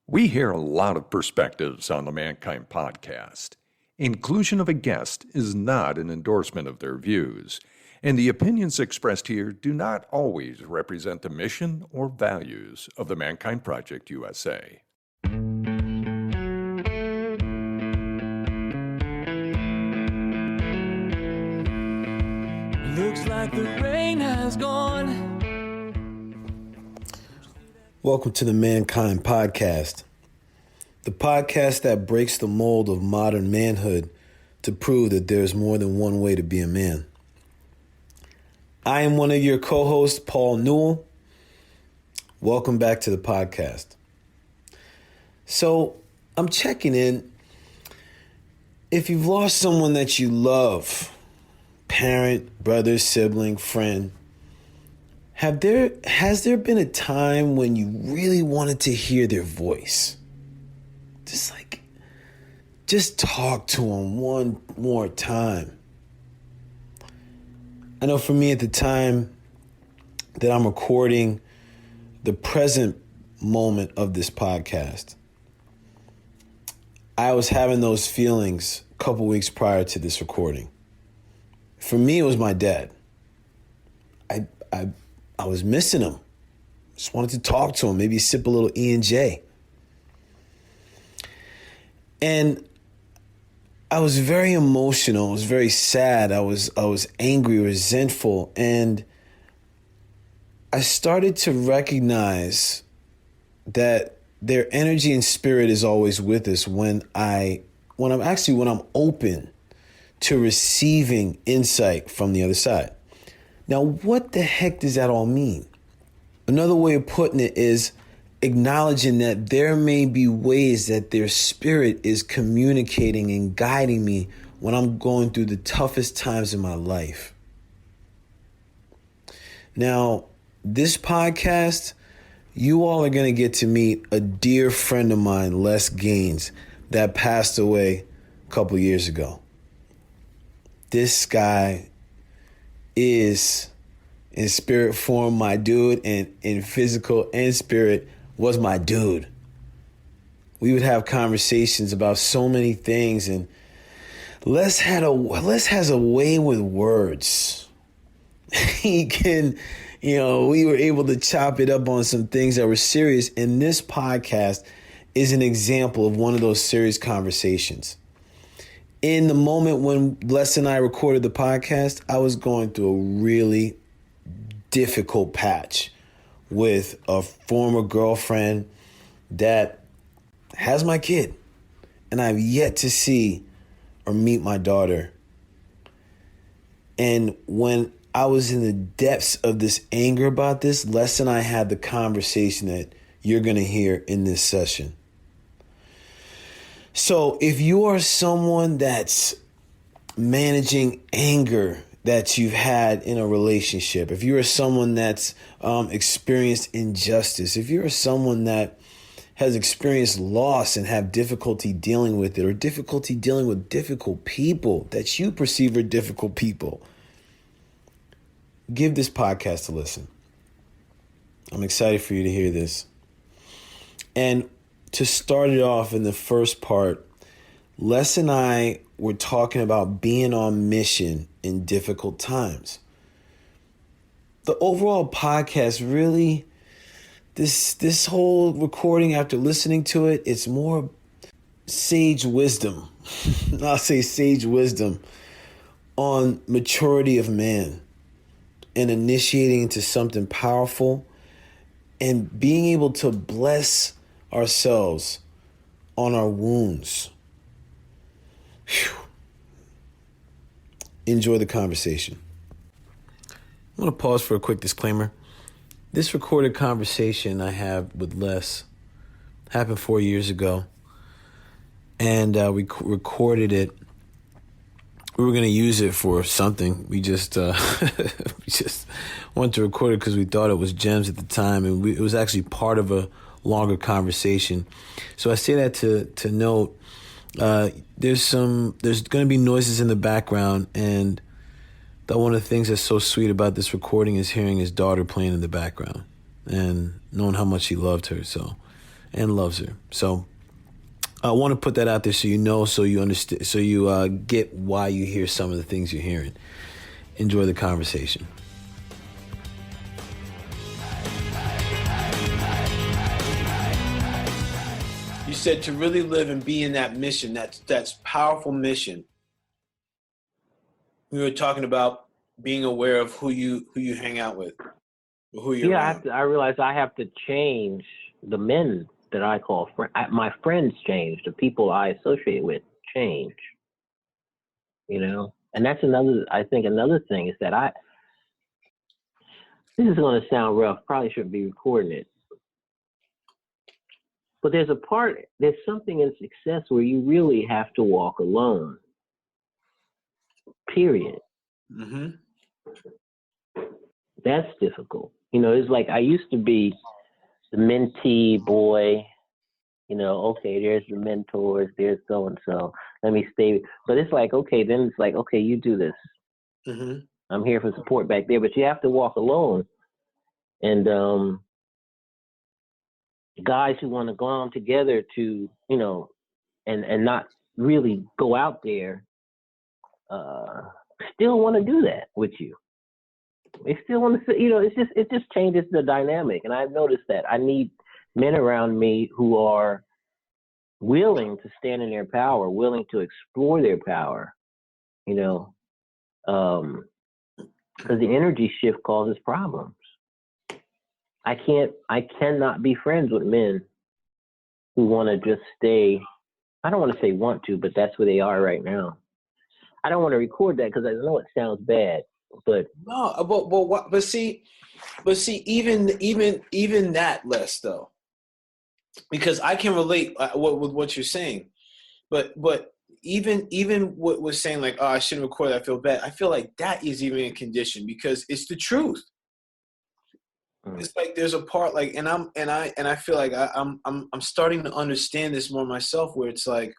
We hear a lot of perspectives on the Mankind podcast. Inclusion of a guest is not an endorsement of their views, and the opinions expressed here do not always represent the mission or values of the Mankind Project USA. Looks like the rain has gone. Welcome to the Mankind Podcast, the podcast that breaks the mold of modern manhood to prove that there's more than one way to be a man. I am one of your co-hosts, Paul Newell. Welcome back to the podcast. So, I'm checking in. If you've lost someone that you love, parent, brother, sibling, friend, has there been a time when you really wanted to hear their voice? Just talk to them one more time. I know for me at the time that I'm recording the present moment of this podcast, I was having those feelings a couple weeks prior to this recording. For me, it was my dad. I was missing him. Just wanted to talk to him, maybe sip a little E&J. And I was very emotional. I was very sad. I was angry, resentful. And I started to recognize that their energy and spirit is always with us when I'm open to receiving insight from the other side. Now, what the heck does that all mean? Another way of putting it is acknowledging that there may be ways that their spirit is communicating and guiding me when I'm going through the toughest times in my life. Now, this podcast, you all are going to get to meet a dear friend of mine, Les Gaines, that passed away a couple years ago. This guy is in spirit form my dude, and in physical and spirit was my dude. We would have conversations about so many things, and Les has a way with words. He can, we were able to chop it up on some things that were serious, and this podcast is an example of one of those serious conversations. In the moment when Les and I recorded the podcast, I was going through a really difficult patch with a former girlfriend that has my kid. And I've yet to see or meet my daughter. And when I was in the depths of this anger about this, Les and I had the conversation that you're going to hear in this session. So if you are someone that's managing anger that you've had in a relationship, if you are someone that's experienced injustice, if you're someone that has experienced loss and have difficulty dealing with it, or difficulty dealing with difficult people that you perceive are difficult people, give this podcast a listen. I'm excited for you to hear this. And to start it off in the first part, Les and I were talking about being on mission in difficult times. The overall podcast really, this whole recording, after listening to it, it's more sage wisdom. I'll say sage wisdom on maturity of man and initiating into something powerful and being able to bless ourselves on our wounds. Whew. Enjoy the conversation. I want to pause for a quick disclaimer. This recorded conversation I have with Les happened 4 years ago, and we recorded it. We were going to use it for something. We just wanted to record it because we thought it was gems at the time, and it was actually part of a longer conversation. So I say that to note, there's going to be noises in the background, and one of the things that's so sweet about this recording is hearing his daughter playing in the background and knowing how much he loved her. So and loves her. So I want to put that out there so you know, so you understand, so you get why you hear some of the things you're hearing. Enjoy the conversation. You said to really live and be in that mission, that's powerful mission. We were talking about being aware of who you hang out with, or who you're around. I realize I have to change the men that I call my friends change, the people I associate with change, and that's another thing is that this is going to sound rough, probably shouldn't be recording it, but there's something in success where you really have to walk alone, period. Mm-hmm. That's difficult. It's like I used to be the mentee boy, okay, there's the mentors, there's so-and-so, let me stay. But it's like, okay, then it's like, okay, you do this. Mm-hmm. I'm here for support back there, but you have to walk alone. And guys who want to go on together to, and not really go out there, still want to do that with you. They still want to, it just changes the dynamic. And I've noticed that I need men around me who are willing to stand in their power, willing to explore their power, because the energy shift causes problems. I cannot be friends with men who want to just stay. I don't want to say want to, but that's where they are right now. I don't want to record that because I know it sounds bad, but no, but see, even that less though, because I can relate with what you're saying, but even what was saying like, oh, I shouldn't record, I feel bad. I feel like that is even a condition because it's the truth. It's like there's a part like, and I feel like I'm starting to understand this more myself, where it's like,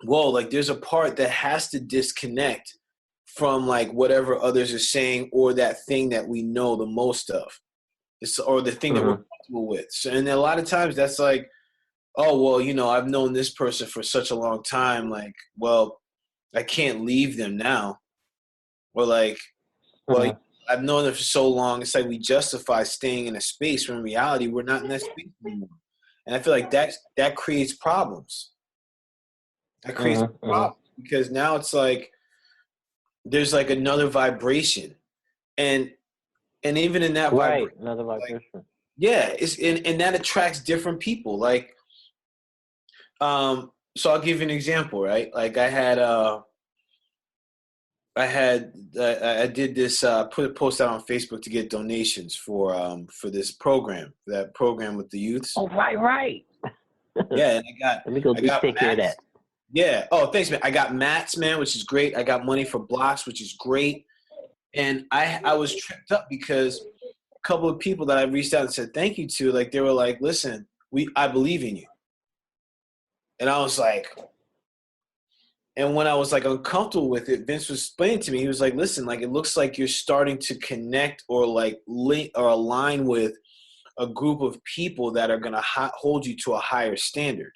whoa, like there's a part that has to disconnect from like whatever others are saying or that thing that we know the most of, or the thing that we're comfortable with. So, and a lot of times that's like, oh, well, I've known this person for such a long time. Like, well, I can't leave them now. Or like, well, I've known them for so long. It's like we justify staying in a space when in reality we're not in that space anymore. And I feel like that creates problems. That creates problems because now it's like there's like another vibration, and even in that vibration, another vibration. Like, yeah, it's and that attracts different people. Like, so I'll give you an example, right? Like I did this, put a post out on Facebook to get donations for this program, that program with the youths. Oh, right. Yeah, and Let me go take care of that. Yeah. Oh, thanks, man. I got mats, man, which is great. I got money for blocks, which is great. And I was tripped up because a couple of people that I reached out and said thank you to, like, they were like, listen, I believe in you. And I was like, and when I was like uncomfortable with it, Vince was explaining to me, he was like, listen, like, it looks like you're starting to connect or like link or align with a group of people that are going to hold you to a higher standard.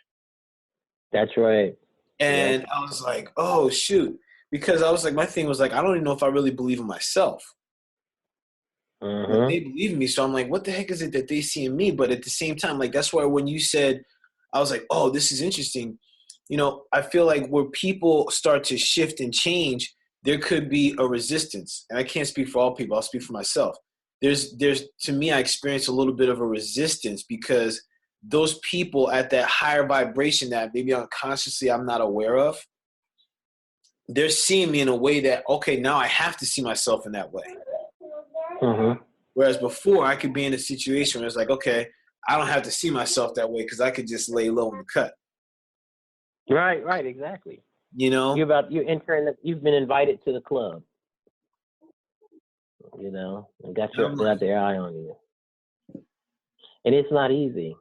That's right. And I was like, oh, shoot. Because I was like, my thing was like, I don't even know if I really believe in myself. Like, they believe in me. So I'm like, what the heck is it that they see in me? But at the same time, like, that's why when you said, I was like, oh, this is interesting. I feel like where people start to shift and change, there could be a resistance. And I can't speak for all people. I'll speak for myself. There's to me, I experience a little bit of a resistance because those people at that higher vibration that maybe unconsciously I'm not aware of, they're seeing me in a way that, okay, now I have to see myself in that way. Whereas before I could be in a situation where it's like, okay, I don't have to see myself that way because I could just lay low in the cut. Right, exactly. You're entering, you've been invited to the club. And got their eye on you. And it's not easy.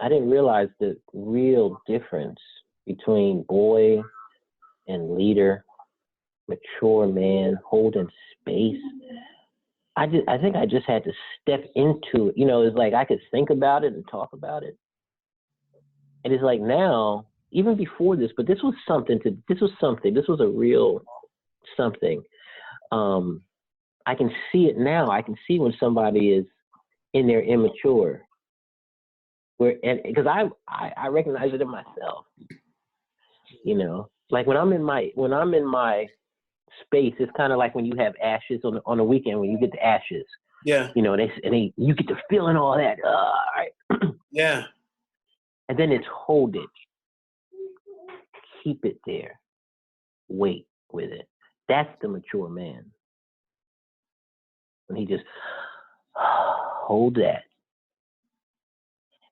I didn't realize the real difference between boy and leader, mature man, holding space. I think I just had to step into it. You know, it's like I could think about it and talk about it. And it's like now, even before this, but this was a real something. I can see it now. I can see when somebody is in their immature. Because I recognize it in myself. You know, like when I'm in my space, it's kind of like when you have ashes on the weekend when you get the ashes. Yeah. You know, you get to feeling all that. All right. Yeah. And then it's hold it. Keep it there. Wait with it. That's the mature man. When he just hold that.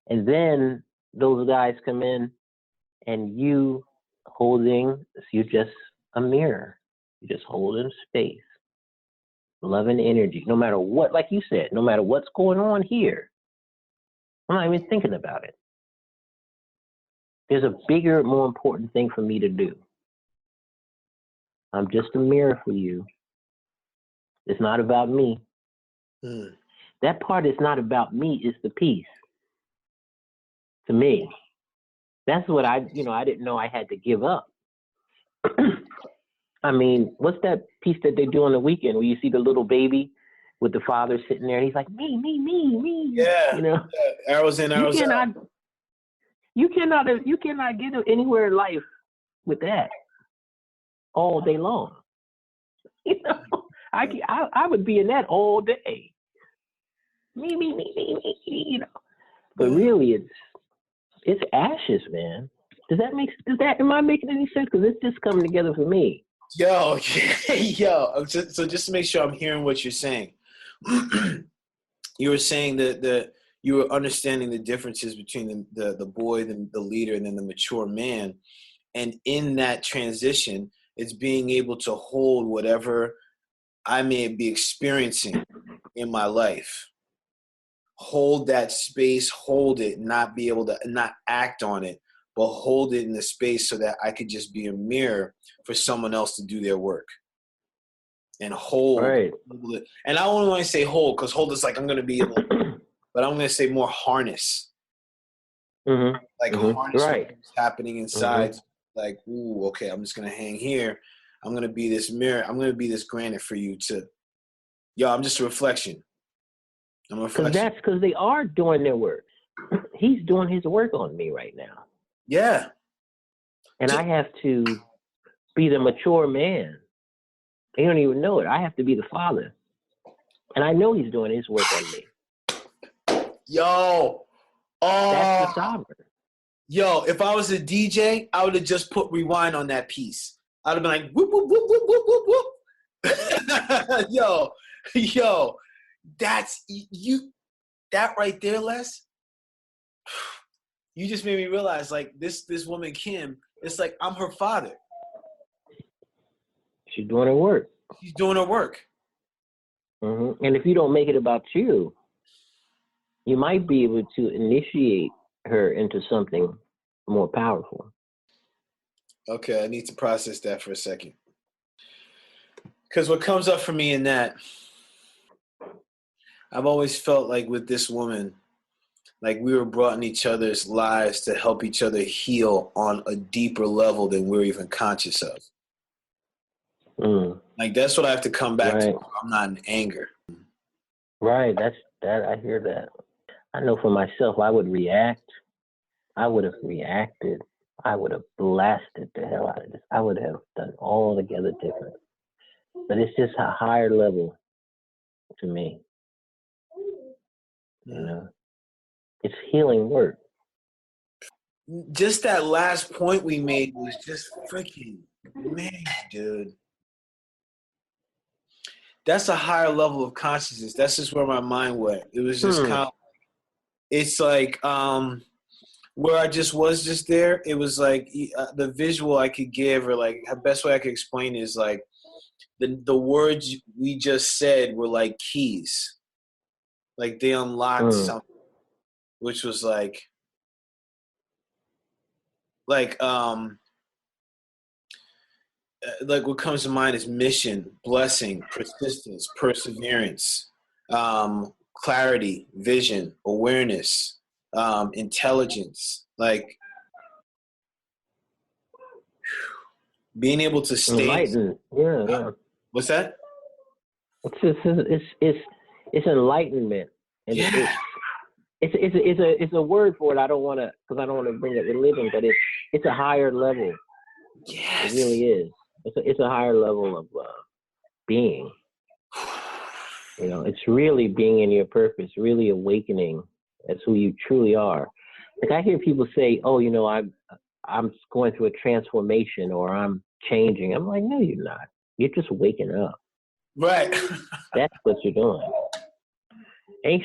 And then those guys come in and you you're just a mirror. You're just holding space. Love and energy. No matter what, like you said, no matter what's going on here, I'm not even thinking about it. There's a bigger, more important thing for me to do. I'm just a mirror for you. It's not about me. That part is not about me, it's the peace. To me. That's what I didn't know I had to give up. I mean, what's that piece that they do on the weekend where you see the little baby with the father sitting there and he's like, me. Yeah. You know? Yeah. Arrows in, arrows out. You cannot get anywhere in life with that all day long. You know, I would be in that all day. Me, you know. But really, it's ashes, man. Am I making any sense? Because it's just coming together for me. Yo. So just to make sure I'm hearing what you're saying, you were saying that you were understanding the differences between the boy, the leader, and then the mature man. And in that transition, it's being able to hold whatever I may be experiencing in my life. Hold that space, hold it, not be able to not act on it, but hold it in the space so that I could just be a mirror for someone else to do their work. And hold. Right. And I don't want to say hold, because hold is like I'm going to be able to, but I'm going to say more harness. Mm-hmm. Like harness right. what's happening inside. Like, ooh, okay, I'm just going to hang here. I'm going to be this mirror. I'm going to be this granite for you to, I'm just a reflection. I'm a reflection. That's because they are doing their work. He's doing his work on me right now. Yeah. And I have to be the mature man. They don't even know it. I have to be the father. And I know he's doing his work on me. Yo. That's the sovereign. Yo, if I was a DJ, I would have just put rewind on that piece. I'd have been like, whoop, whoop, whoop, whoop, whoop, whoop, whoop. Yo, that's you. That right there, Les. You just made me realize, like, this woman, Kim, it's like I'm her father. She's doing her work. She's doing her work. Mm-hmm. And if you don't make it about you, you might be able to initiate her into something more powerful. Okay, I need to process that for a second. Because what comes up for me in that, I've always felt like with this woman, like we were brought in each other's lives to help each other heal on a deeper level than we're even conscious of. Like that's what I have to come back to. I'm not in anger. Right. I hear that. I know for myself, I would react. I would have reacted. I would have blasted the hell out of this. I would have done altogether different. But it's just a higher level to me. You know, it's healing work. Just that last point we made was just freaking, man, dude. That's a higher level of consciousness. That's just where my mind went. It was just kind of, it's like where I just was just there. It was like the visual I could give, or like the best way I could explain is like the words we just said were like keys. Like they unlocked something, which was like what comes to mind is mission, blessing, persistence, perseverance. clarity, vision, awareness, intelligence, like being able to stay. Enlightened. Yeah. What's that? It's enlightenment, and Yeah. it's a word for it. I don't want to bring up religion, but it's a higher level. Yes. It really is. It's a higher level of being. You know, it's really being in your purpose, really awakening as who you truly are. Like I hear people say, "Oh, you know, I'm going through a transformation or I'm changing." I'm like, "No, you're not. You're just waking up. Right. That's what you're doing. Ain't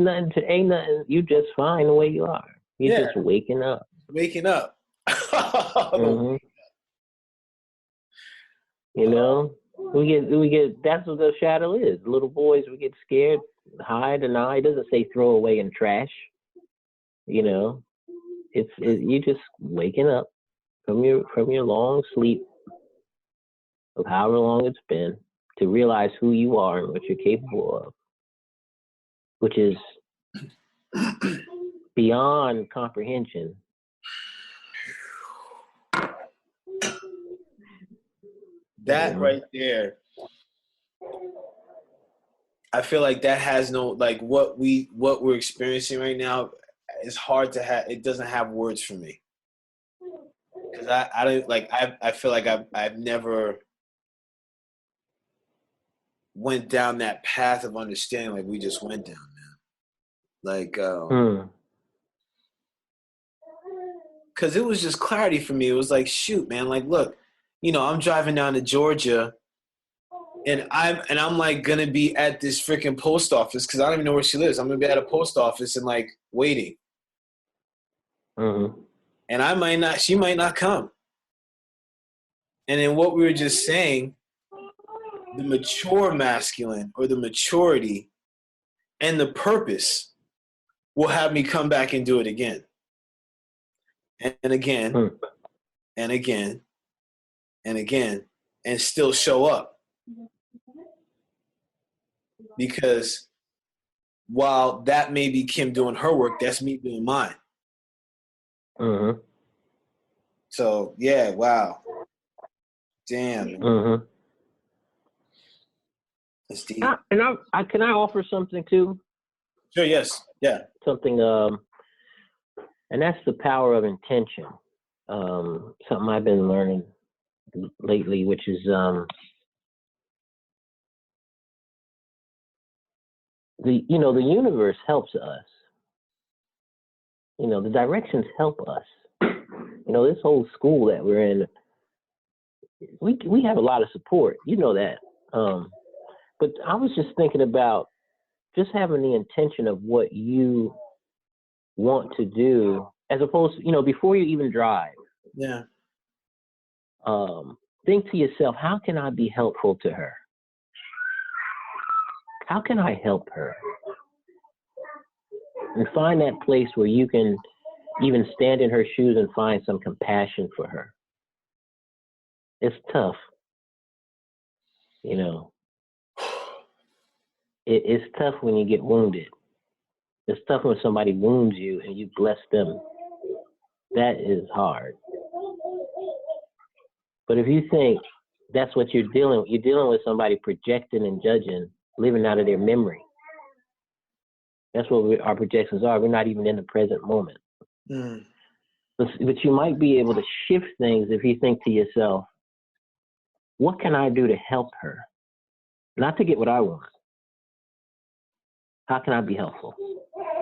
nothing. You just fine the way you are. You're just waking up. Waking up. Mm-hmm. You know, we get. That's what the shadow is. Little boys, we get scared, hide, deny. It doesn't say throw away in trash. You know, you just waking up from your long sleep of however long it's been to realize who you are and what you're capable of, which is beyond comprehension. That right there, I feel like that has no, like what we're experiencing right now is hard to have. It doesn't have words for me because I don't like I feel like I've never went down that path of understanding like we just went down, man. Like because it was just clarity for me. It was like, shoot, man, like look, you know, I'm driving down to Georgia and I'm like gonna be at this freaking post office because I don't even know where she lives. I'm gonna be at a post office and like waiting. Mm-hmm. And she might not come. And then what we were just saying, the mature masculine or the maturity and the purpose will have me come back and do it again. And again, and again, and again, and still show up. Because while that may be Kim doing her work, that's me doing mine. Mm-hmm. So, yeah, wow. Damn. Mm-hmm. That's deep. Can I offer something too? Sure, yes. Yeah. Something, and that's the power of intention. Something I've been learning lately, which is the universe helps us. You know, the directions help us. You know, this whole school that we're in, we have a lot of support. You know that. But I was just thinking about just having the intention of what you want to do, as opposed to, you know, before you even drive. Yeah. Think to yourself, how can I be helpful to her? How can I help her? And find that place where you can even stand in her shoes and find some compassion for her. It's tough. You know, it's tough when you get wounded. It's tough when somebody wounds you and you bless them. That is hard. But if you think that's what you're dealing with somebody projecting and judging, living out of their memory. That's what our projections are. We're not even in the present moment. But you might be able to shift things if you think to yourself, what can I do to help her? Not to get what I want. How can I be helpful?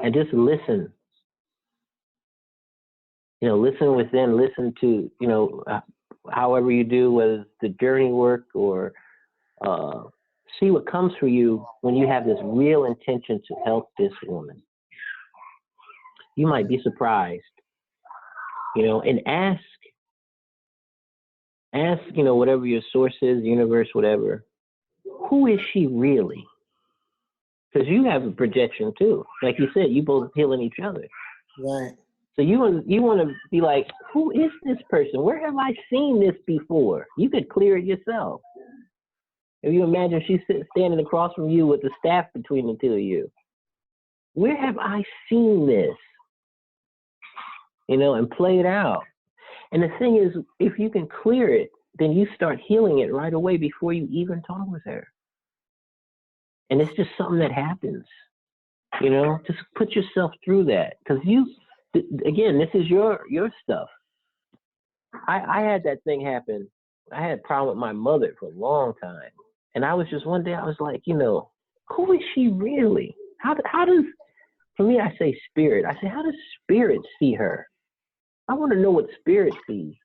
And just listen. You know, listen within, listen to, you know, however you do, whether it's the journey work or see what comes for you when you have this real intention to help this woman. You might be surprised, you know, and ask, you know, whatever your source is, universe, whatever, who is she really? Because you have a projection too. Like you said, you both healing each other. Right. So you want to be like, who is this person? Where have I seen this before? You could clear it yourself. If you imagine she's standing across from you with the staff between the two of you. Where have I seen this? And play it out. And the thing is, if you can clear it, then you start healing it right away before you even talk with her. And it's just something that happens. Just put yourself through that. Because again, this is your stuff. I had that thing happen. I had a problem with my mother for a long time. And I was just, one day I was like, who is she really? How does, for me, I say spirit. I say, how does spirit see her? I want to know what spirit sees.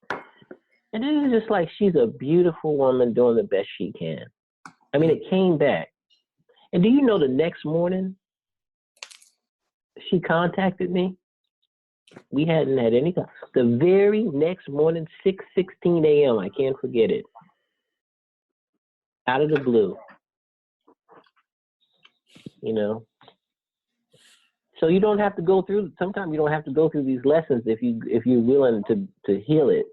And then it's just like, she's a beautiful woman doing the best she can. I mean, it came back. And do you know the next morning, she contacted me? We hadn't had any time. The very next morning, 6:16 a.m., I can't forget it. Out of the blue. So you don't have to go through, sometimes you don't have to go through these lessons if you're willing to heal it,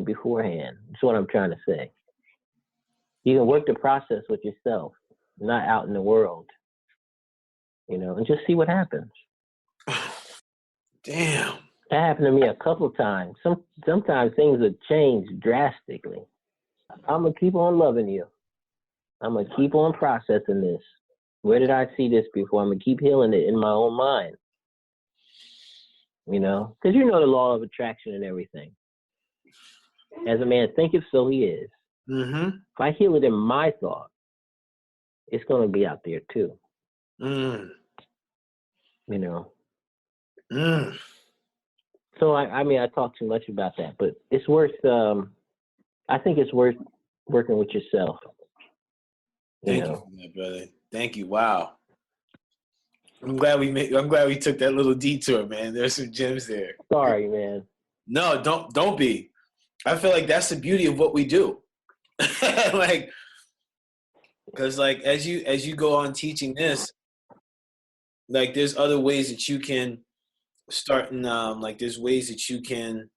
beforehand. That's what I'm trying to say. You can work the process with yourself, not out in the world, and just see what happens. Damn. That happened to me a couple times. Sometimes things have changed drastically. I'm going to keep on loving you. I'm going to keep on processing this. Where did I see this before? I'm going to keep healing it in my own mind. Because the law of attraction and everything. As a man thinketh, so he is. Mm-hmm. If I heal it in my thought, it's going to be out there too. Mm. So I talk too much about that, but it's worth. I think it's worth working with yourself. Thank you for that, brother. Thank you. Wow. I'm glad we took that little detour, man. There's some gems there. Sorry, man. No, don't be. I feel like that's the beauty of what we do. Because as you go on teaching this, there's other ways that you can start, and there's ways that you can.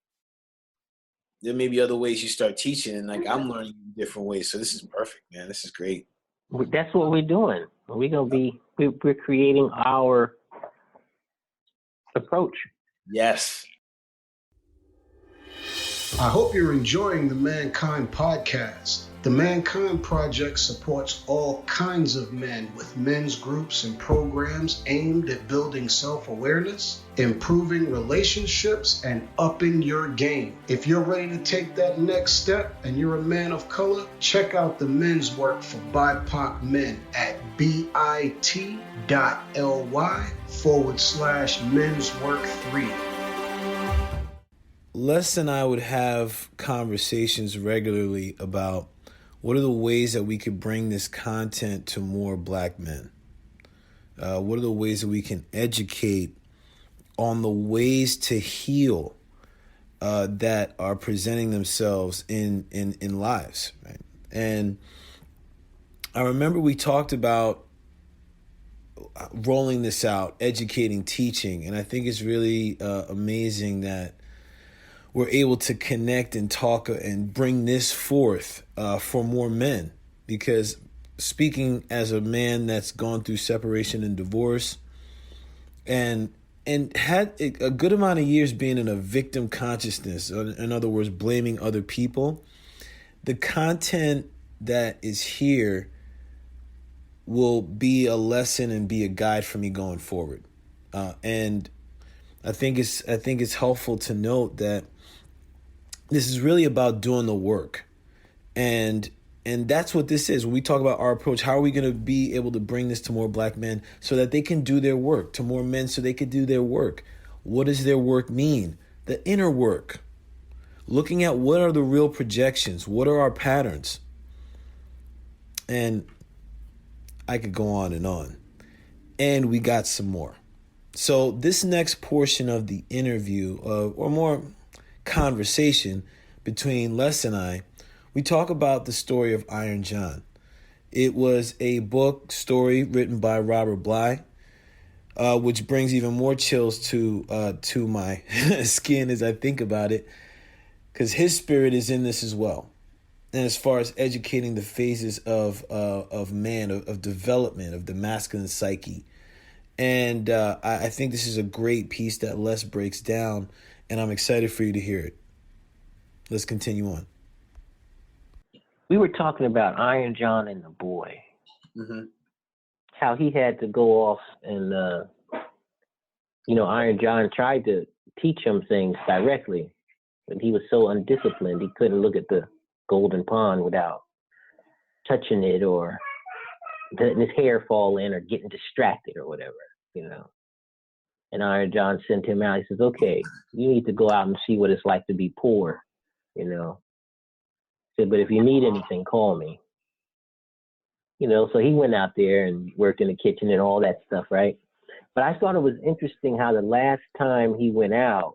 There may be other ways you start teaching, and I'm learning in different ways. So this is perfect, man. This is great. That's what we're doing. We're creating our approach. Yes. I hope you're enjoying the Mankind Podcast. The Mankind Project supports all kinds of men with men's groups and programs aimed at building self-awareness, improving relationships, and upping your game. If you're ready to take that next step and you're a man of color, check out the men's work for BIPOC men at bit.ly/menswork3. Les and I would have conversations regularly about what are the ways that we could bring this content to more Black men. What are the ways that we can educate on the ways to heal that are presenting themselves in lives, right? And I remember we talked about rolling this out, educating, teaching, and I think it's really amazing that we're able to connect and talk and bring this forth for more men. Because speaking as a man that's gone through separation and divorce and had a good amount of years being in a victim consciousness, in other words, blaming other people, the content that is here will be a lesson and be a guide for me going forward. And I think it's helpful to note that this is really about doing the work. And that's what this is. When we talk about our approach, how are we going to be able to bring this to more Black men so that they can do their work, to more men so they can do their work? What does their work mean? The inner work. Looking at what are the real projections? What are our patterns? And I could go on. And we got some more. So this next portion of the interview, or more conversation between Les and I, we talk about the story of Iron John. It was a book story written by Robert Bly, which brings even more chills to my skin as I think about it, because his spirit is in this as well. and as far as educating the phases of man, of development, of the masculine psyche. And I think this is a great piece that Les breaks down, and I'm excited for you to hear it. Let's continue on. We were talking about Iron John and the boy. Mm-hmm. How he had to go off and, Iron John tried to teach him things directly, but he was so undisciplined, he couldn't look at the golden pond without touching it or letting his hair fall in or getting distracted or whatever, And Iron John sent him out. He says, okay, you need to go out and see what it's like to be poor, Said, but if you need anything, call me. So he went out there and worked in the kitchen and all that stuff, right? But I thought it was interesting how the last time he went out,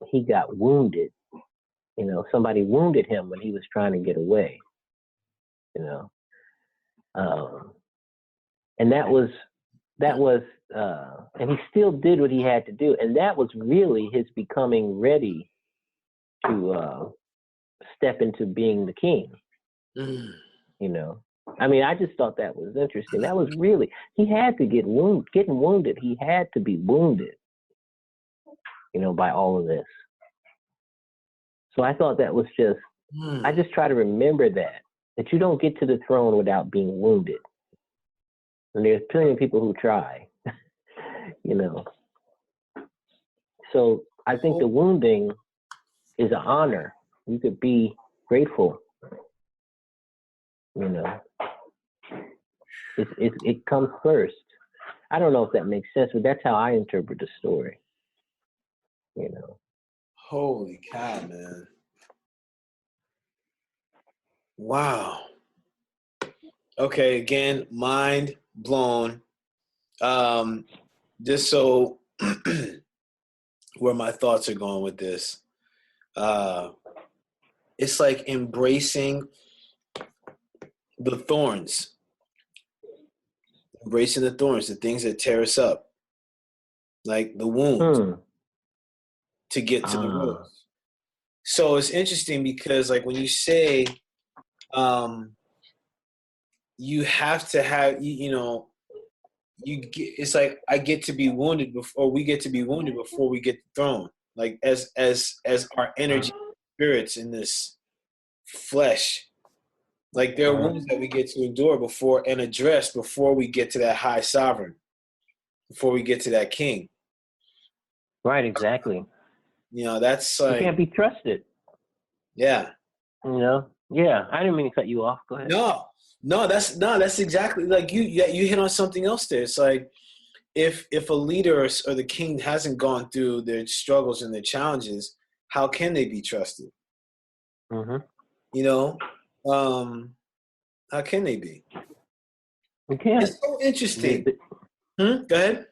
he got wounded. Somebody wounded him when he was trying to get away, and that was, and he still did what he had to do. And that was really his becoming ready to step into being the king, I just thought that was interesting. That was really, he had to getting wounded. He had to be wounded, by all of this. So I thought that was just, I just try to remember that you don't get to the throne without being wounded. And there's plenty of people who try, So I think the wounding is an honor. You could be grateful, It comes first. I don't know if that makes sense, but that's how I interpret the story. Holy cow, man. Wow. Okay, again, mind blown. Just so where my thoughts are going with this. It's like embracing the thorns. Embracing the thorns, the things that tear us up. Like the wound to get to the rose. So it's interesting because like when you say you have to have, it's like I get to be wounded before we get to be wounded before we get thrown. Like as our energy spirits in this flesh, like there are wounds that we get to endure before and address before we get to that high sovereign, before we get to that king. Right, exactly. That's like, you can't be trusted. Yeah. Yeah. I didn't mean to cut you off. Go ahead. No, that's exactly like you hit on something else there. It's like if a leader or the king hasn't gone through their struggles and their challenges, how can they be trusted? How can they be? You can't. It's so interesting. Go ahead.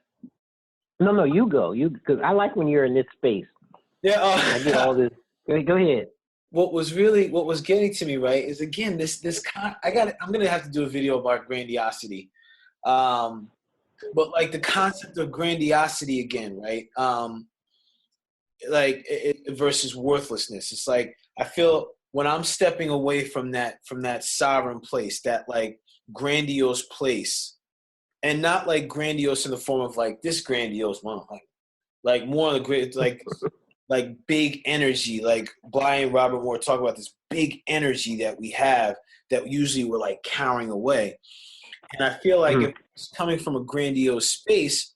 No, you go. Because I like when you're in this space. Yeah. I get all this. Go ahead. What was getting to me, right, is again I'm gonna have to do a video about grandiosity, but like the concept of grandiosity again, right? Versus worthlessness. It's like I feel when I'm stepping away from that sovereign place, that like grandiose place, and not like grandiose in the form of like this grandiose one, like more of the great like big energy, like Bly and Robert Moore talk about this big energy that we have that usually we're like cowering away. And I feel like if it's coming from a grandiose space,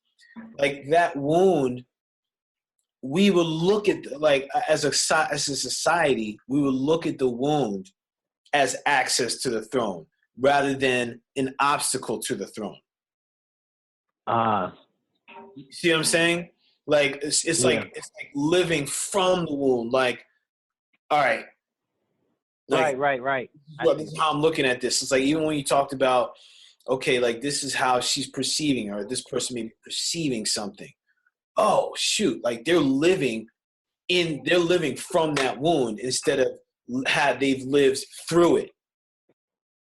like that wound, we will look at like as a society, we will look at the wound as access to the throne rather than an obstacle to the throne. See what I'm saying? Like it's like living from the womb. Like, all right, like, right. This is how I'm looking at this. It's like even when you talked about, okay, like this is how she's perceiving, or this person may be perceiving something. Oh shoot! Like they're living from that wound instead of they've lived through it.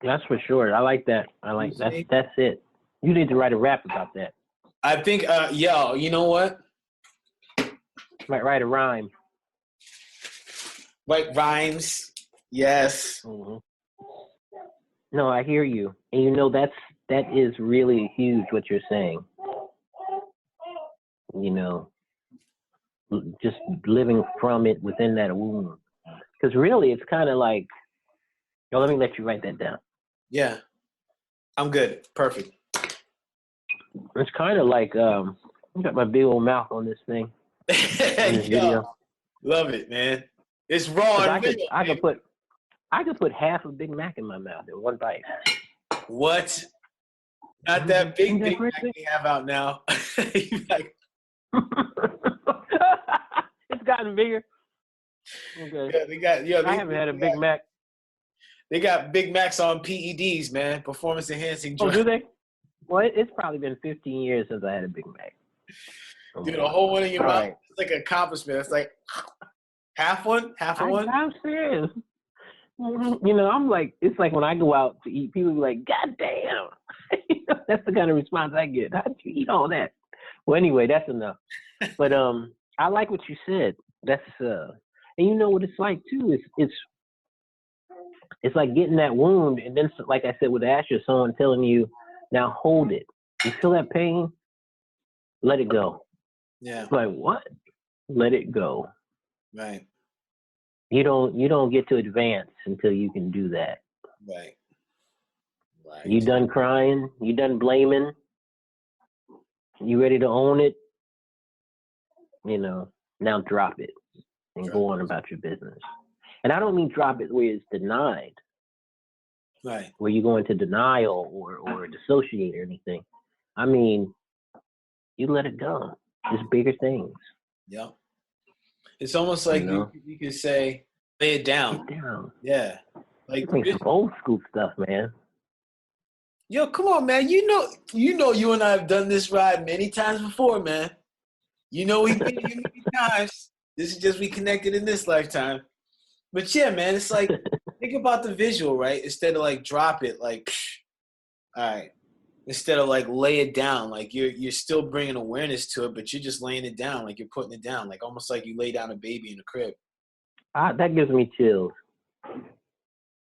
That's for sure. I like that. That's it. You need to write a rap about that. I think, you know what? Might write a rhyme. Write rhymes. Yes. Mm-hmm. No, I hear you. And you know, that is really huge what you're saying. You know, just living from it within that womb. Because really, it's kind of like, let me let you write that down. Yeah, I'm good. Perfect. It's kind of like, I got my big old mouth on this thing. On this video. Love it, man. It's raw and real. I could put half a Big Mac in my mouth in one bite. What? Not that big Mac we have out now. Like, it's gotten bigger. Okay. Yeah, I haven't had a Big Mac. They got Big Macs on PEDs, man. Performance enhancing drugs. Oh, do they? Well, it's probably been 15 years since I had a Big Mac. Dude, a whole one in your mouth. Right. It's like an accomplishment. It's like half one. I'm serious. You know, I'm like, it's like when I go out to eat, people be like, God damn. That's the kind of response I get. How'd you eat all that? Well, anyway, that's enough. But I like what you said. That's and you know what it's like too. It's like getting that wound, and then, like I said with Asher, someone telling you, now hold it. You feel that pain? Let it go. Yeah. It's like, what? Let it go. Right. You don't get to advance until you can do that. Right. Right. You done crying? You done blaming? You ready to own it? You know, now drop it and go on about your business. And I don't mean drop it where it's denied. Right. Where you go into denial or dissociate or anything. I mean, you let it go. There's bigger things. Yeah. It's almost like you could say, lay it down. Lay it down. Yeah. Like some old school stuff, man. Yo, come on, man. You know you and I have done this ride many times before, man. You know we've been here many times. This is just we connected in this lifetime. But yeah, man, it's like, think about the visual, right? Instead of like drop it, like, psh, all right. Instead of like lay it down, like you're still bringing awareness to it, but you're just laying it down, like you're putting it down, like almost like you lay down a baby in the crib. That gives me chills.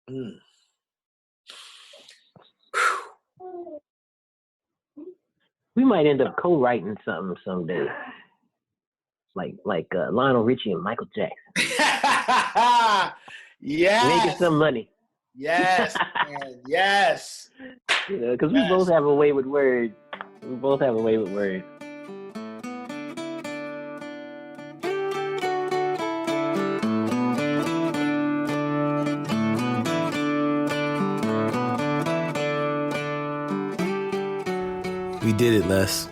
Mm. We might end up co-writing something someday, like Lionel Richie and Michael Jackson. Yes. Making some money. Yes, man. Yes. You know, because we both have a way with words. We both have a way with words. We did it, Les.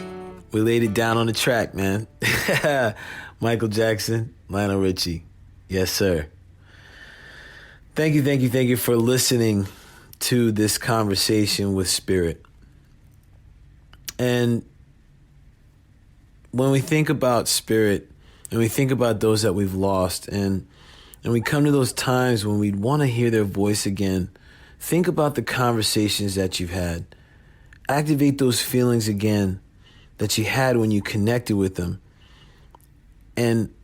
We laid it down on the track, man. Michael Jackson, Lionel Richie. Yes, sir. Thank you for listening to this conversation with Spirit. And when we think about Spirit, and we think about those that we've lost, and we come to those times when we want to hear their voice again, think about the conversations that you've had. Activate those feelings again that you had when you connected with them. And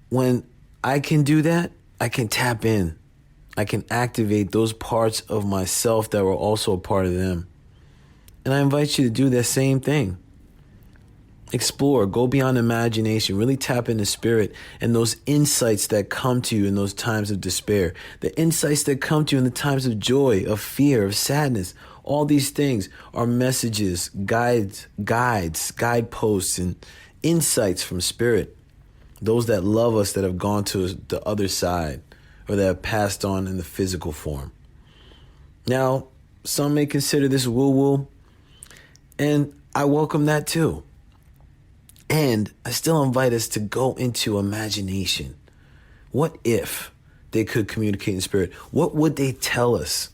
when I can do that, I can tap in. I can activate those parts of myself that were also a part of them. And I invite you to do that same thing. Explore, go beyond imagination, really tap into Spirit and those insights that come to you in those times of despair, the insights that come to you in the times of joy, of fear, of sadness. All these things are messages, guideposts, and insights from Spirit. Those that love us, that have gone to the other side, or that have passed on in the physical form. Now, some may consider this woo-woo, and I welcome that too. And I still invite us to go into imagination. What if they could communicate in spirit? What would they tell us?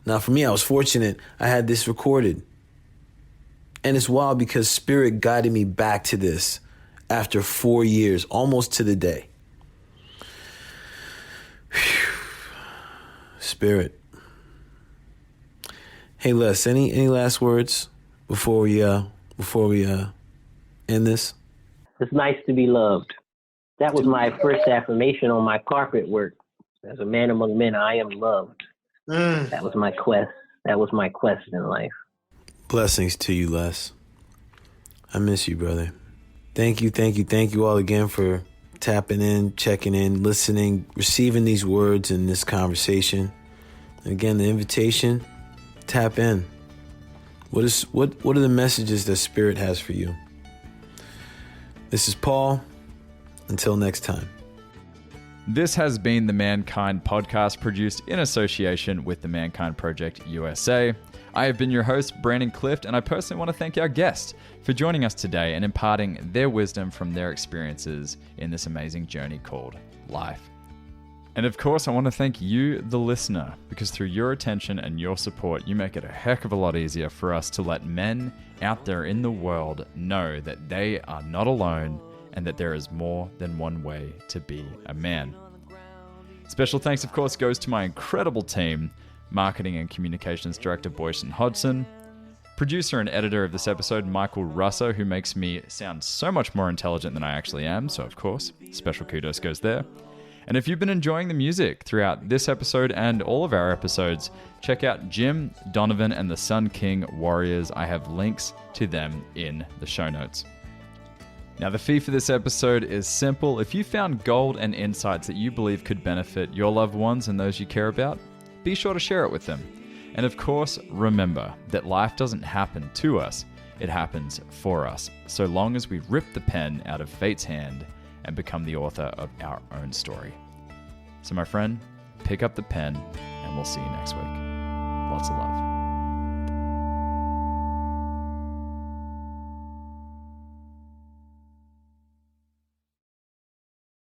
Now, for me, I was fortunate. I had this recorded. And it's wild because Spirit guided me back to this after 4 years, almost to the day. Whew. Spirit. Hey, Les, any last words before we end this? It's nice to be loved. That was my first affirmation on my carpet work. As a man among men, I am loved. That was my quest. That was my quest in life. Blessings to you, Les. I miss you, brother. Thank you all again for tapping in, checking in, listening, receiving these words in this conversation. And again, the invitation, tap in. What are the messages that Spirit has for you? This is Paul. Until next time. This has been the Mankind Podcast, produced in association with the Mankind Project USA. I have been your host, Brandon Clift, and I personally want to thank our guests for joining us today and imparting their wisdom from their experiences in this amazing journey called life. And of course, I want to thank you, the listener, because through your attention and your support, you make it a heck of a lot easier for us to let men out there in the world know that they are not alone and that there is more than one way to be a man. Special thanks, of course, goes to my incredible team, Marketing and Communications Director Boyson Hodgson, producer and editor of this episode, Michael Russo, who makes me sound so much more intelligent than I actually am, so of course, special kudos goes there. And if you've been enjoying the music throughout this episode and all of our episodes, check out Jim, Donovan, and the Sun King Warriors. I have links to them in the show notes. Now, the fee for this episode is simple. If you found gold and insights that you believe could benefit your loved ones and those you care about, be sure to share it with them. And of course, remember that life doesn't happen to us, it happens for us, so long as we rip the pen out of fate's hand and become the author of our own story. So my friend, pick up the pen and we'll see you next week. Lots of love.